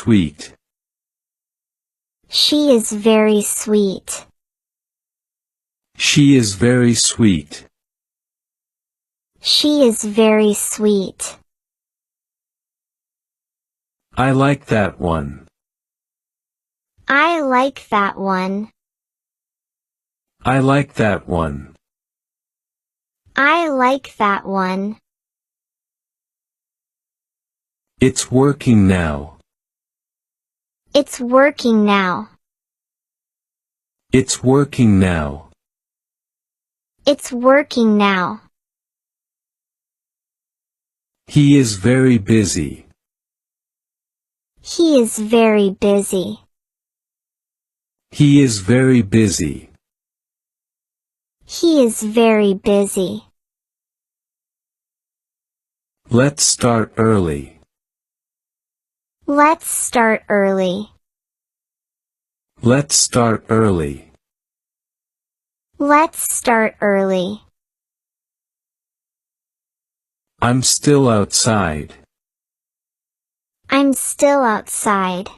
sweet. She is very sweet. She is very sweet. She is very sweet. I like that one. I like that one. I like that one. I like that one. It's working now. It's working now. It's working now. It's working now. He is very busy. He is very busy. He is very busy. He is very busy. Let's start early. Let's start early. Let's start early. Let's start early. I'm still outside. I'm still outside.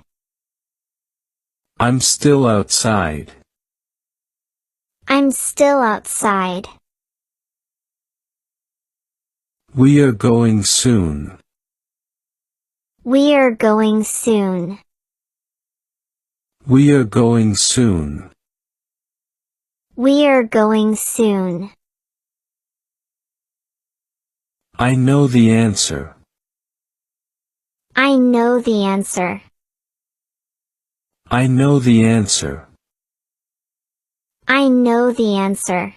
I'm still outside. I'm still outside. We are going soon. We are going soon. We are going soon. We are going soon. I know the answer. I know the answer. I know the answer. I know the answer.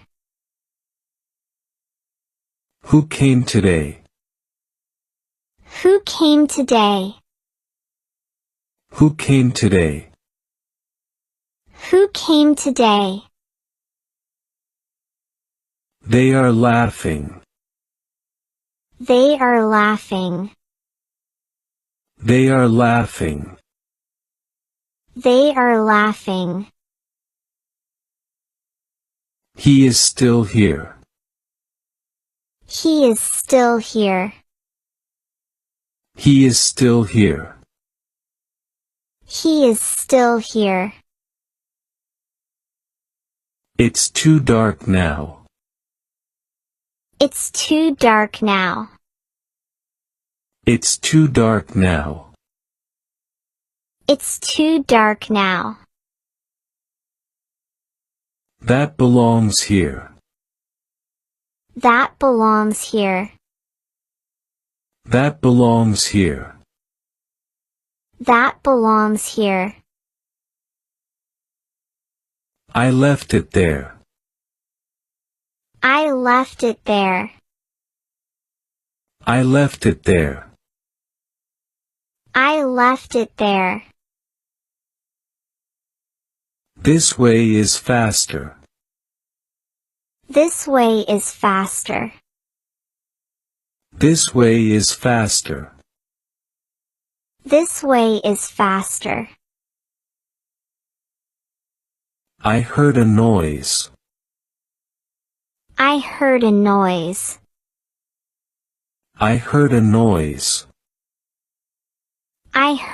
Who came today? Who came today? Who came today? Who came today? They are laughing. They are laughing. They are laughing. They are laughing. He is still here. He is still here. He is still here. He is still here. It's too dark now. It's too dark now. It's too dark now. It's too dark now. That belongs here. That belongs here. That belongs here. That belongs here. I left it there. I left it there. I left it there. I left it there. This way is faster. This way is faster. This way is faster. This way is faster. I heard a noise. I heard a noise. I heard a noise. I heard